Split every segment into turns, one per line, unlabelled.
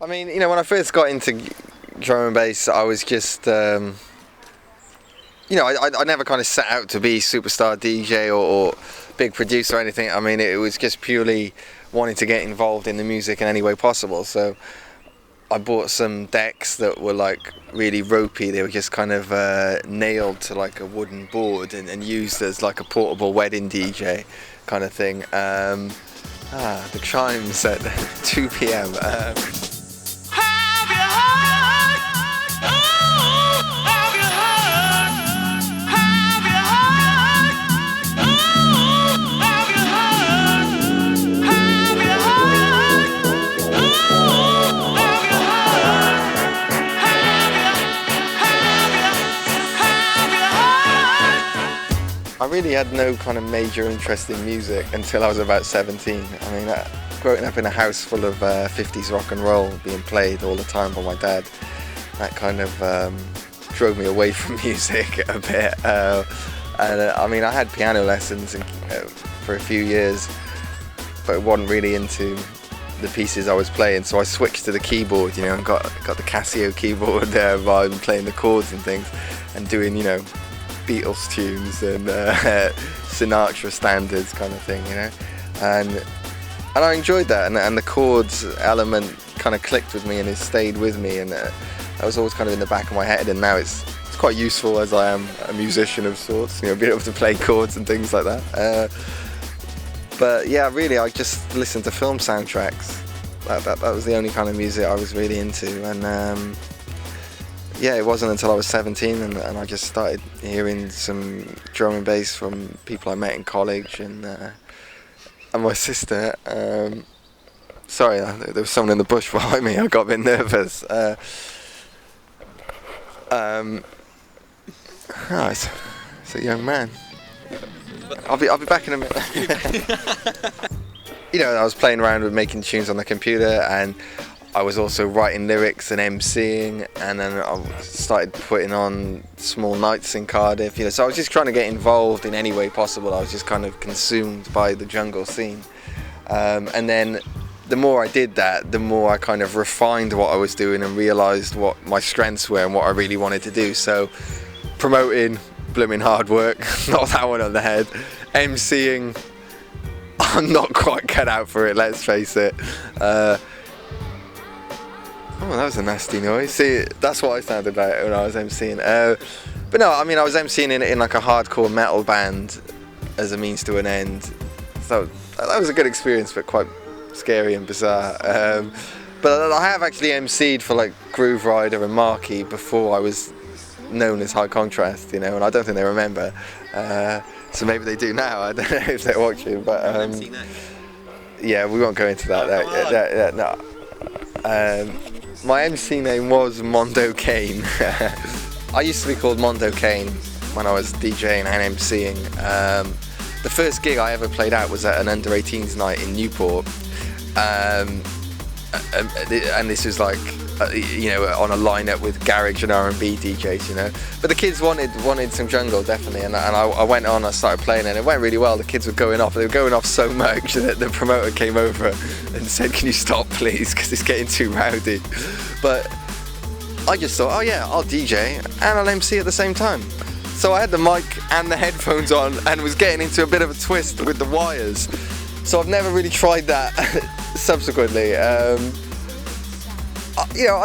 I mean, when I first got into drum and bass, I was just, I never kind of set out to be superstar DJ or big producer or anything. I mean, it was just purely wanting to get involved in the music in any way possible. So I bought some decks that were like really ropey. They were just kind of nailed to like a wooden board and used as like a portable wedding DJ kind of thing. The chimes at 2 p.m. I really had no kind of major interest in music until I was about 17. I mean, growing up in a house full of 50s rock and roll being played all the time by my dad, that kind of drove me away from music a bit. I mean, I had piano lessons for a few years, but I wasn't really into the pieces I was playing, so I switched to the keyboard, and got the Casio keyboard while I'm playing the chords and things, and doing, Beatles tunes and Sinatra standards kind of thing, and I enjoyed that, and the chords element kind of clicked with me and it stayed with me, and that was always kind of in the back of my head, and now it's quite useful as I am a musician of sorts, being able to play chords and things like that. But yeah, really, I just listened to film soundtracks. That was the only kind of music I was really into, and yeah, it wasn't until I was 17 and I just started hearing some drum and bass from people I met in college and my sister. Sorry, there was someone in the bush behind me. I got a bit nervous. It's a young man. I'll be back in a minute. I was playing around with making tunes on the computer, and I was also writing lyrics and MCing, and then I started putting on small nights in Cardiff, so I was just trying to get involved in any way possible. I was just kind of consumed by the jungle scene. And then the more I did that, the more I kind of refined what I was doing and realised what my strengths were and what I really wanted to do. So promoting, blooming hard work, not that one on the head. MCing, I'm not quite cut out for it, let's face it. Oh, that was a nasty noise. See, that's what I sounded like when I was MCing. But no, I mean, I was MCing in like a hardcore metal band as a means to an end. So that was a good experience, but quite scary and bizarre. But I have actually MC'd for like Groove Rider and Marquee before I was known as High Contrast, and I don't think they remember. So maybe they do now. I don't know if they're watching. But yeah, we won't go into that. No. My MC name was Mondo Kane. I used to be called Mondo Kane when I was DJing and MCing. The first gig I ever played out was at an under-18s night in Newport, and this was like, on a lineup with garage and R&B DJs, But the kids wanted some jungle, definitely, and I went on, I started playing, and it went really well. The kids were going off. They were going off so much that the promoter came over and said, "Can you stop, please, because it's getting too rowdy." But I just thought, oh yeah, I'll DJ and I'll MC at the same time. So I had the mic and the headphones on and was getting into a bit of a twist with the wires. So I've never really tried that subsequently. I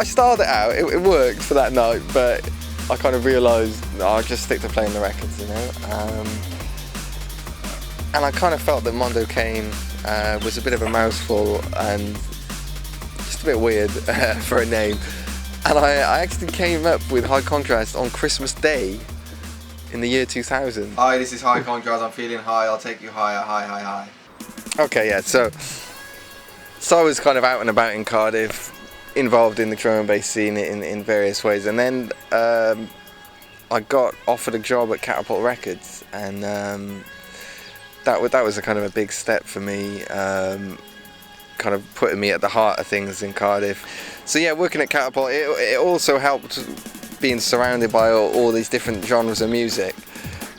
started it out, it worked for that night, but I kind of realised, no, I'll just stick to playing the records, And I kind of felt that Mondo Kane was a bit of a mouthful and just a bit weird for a name. And I actually came up with High Contrast on Christmas Day in the year 2000. Hi, this is High Contrast, I'm feeling high, I'll take you higher, high. Okay, yeah, so I was kind of out and about in Cardiff, involved in the drum and bass scene in various ways, and then I got offered a job at Catapult Records, and that was a kind of a big step for me, kind of putting me at the heart of things in Cardiff. So yeah, working at Catapult, it also helped being surrounded by all these different genres of music,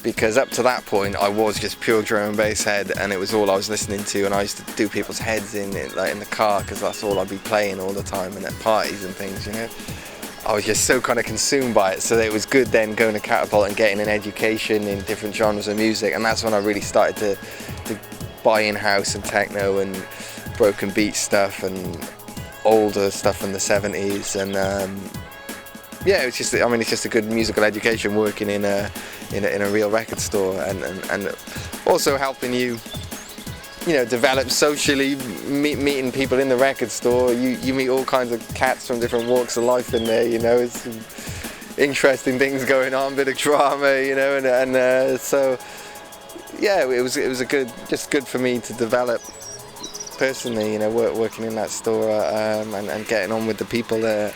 because up to that point I was just pure drum and bass head, and it was all I was listening to, and I used to do people's heads in the car, because that's all I'd be playing all the time, and at parties and things, you know. I was just so kind of consumed by it, so it was good then going to Catapult and getting an education in different genres of music, and that's when I really started to buy in house and techno and broken beat stuff and older stuff from the 70s, and yeah, it's just, I mean, it's just a good musical education working in a real record store, and also helping you know, develop socially, meeting people in the record store. You meet all kinds of cats from different walks of life in there, you know. It's some interesting things going on, bit of drama, you know, and so yeah, it was a good, just good for me to develop personally, you know, working in that store, and getting on with the people there.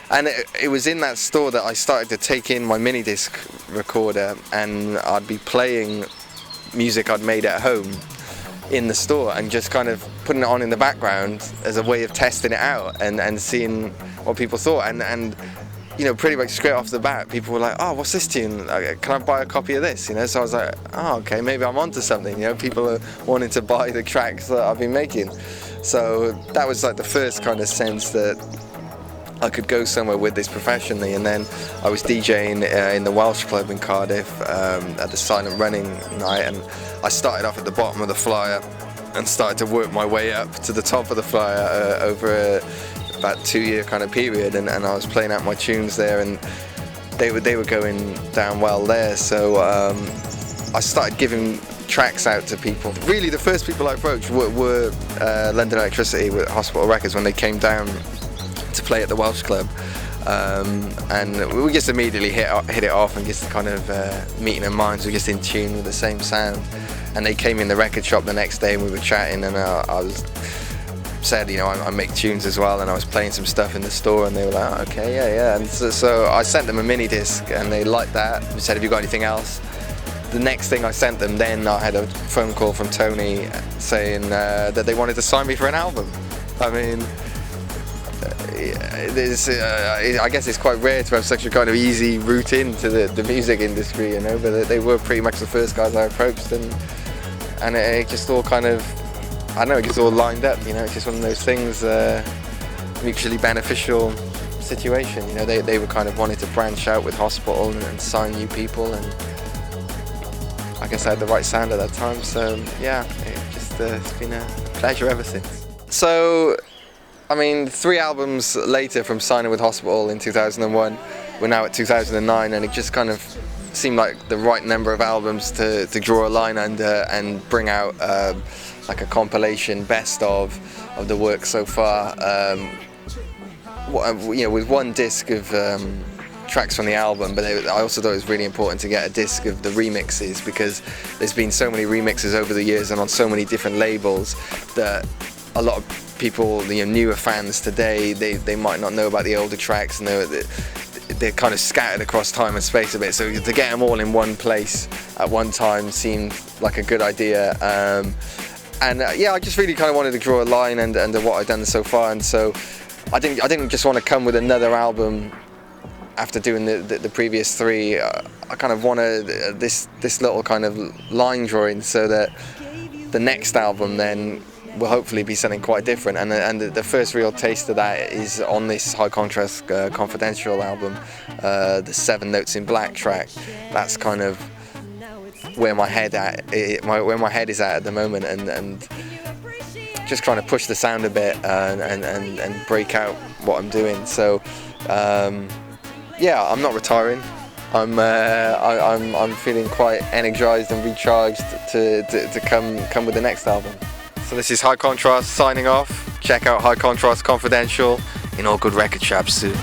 And it was in that store that I started to take in my mini disc recorder, and I'd be playing music I'd made at home in the store and just kind of putting it on in the background as a way of testing it out and seeing what people thought, and you know, pretty much straight off the bat people were like, oh, what's this tune, can I buy a copy of this, you know. So I was like, oh, okay, maybe I'm onto something, you know, people are wanting to buy the tracks that I've been making. So that was like the first kind of sense that I could go somewhere with this professionally. And then I was DJing in the Welsh club in Cardiff at the Silent Running night, and I started off at the bottom of the flyer and started to work my way up to the top of the flyer over about 2-year kind of period, and I was playing out my tunes there, and they were going down well there. So I started giving tracks out to people. Really, the first people I approached were London Electricity with Hospital Records when they came down to play at the Welsh club, and we just immediately hit it off, and just kind of meeting in minds, we were just in tune with the same sound. And they came in the record shop the next day and we were chatting, and I said, you know, I make tunes as well, and I was playing some stuff in the store, and they were like, oh, okay, yeah. And so I sent them a mini disc, and they liked that. We said, have you got anything else? The next thing I sent them, then I had a phone call from Tony saying that they wanted to sign me for an album. I mean, I guess it's quite rare to have such a kind of easy route into the music industry, you know, but they were pretty much the first guys I approached, and it just all kind of, I don't know, it just all lined up, you know. It's just one of those things, mutually beneficial situation, you know. They were kind of wanting to branch out with Hospital and sign new people, and I guess I had the right sound at that time, so yeah, it's been a pleasure ever since. So, I mean, 3 albums later from signing with Hospital in 2001, we're now at 2009, and it just kind of seemed like the right number of albums to draw a line under and bring out like a compilation best of the work so far. You know, with one disc of tracks from the album, but I also thought it was really important to get a disc of the remixes, because there's been so many remixes over the years and on so many different labels that a lot of people, you know, newer fans today, they might not know about the older tracks, and they're kind of scattered across time and space a bit, so to get them all in one place at one time seemed like a good idea. Yeah, I just really kind of wanted to draw a line under what I'd done so far, and so I didn't just want to come with another album after doing the previous 3. I kind of wanted this little kind of line drawing, so that the next album then will hopefully be something quite different, and the first real taste of that is on this High Contrast Confidential album, the 7 Notes in Black track. That's kind of where my head where my head is at the moment, and just trying to push the sound a bit and break out what I'm doing. So yeah, I'm not retiring. I'm feeling quite energized and recharged to come with the next album. So this is High Contrast signing off. Check out High Contrast Confidential in all good record shops soon.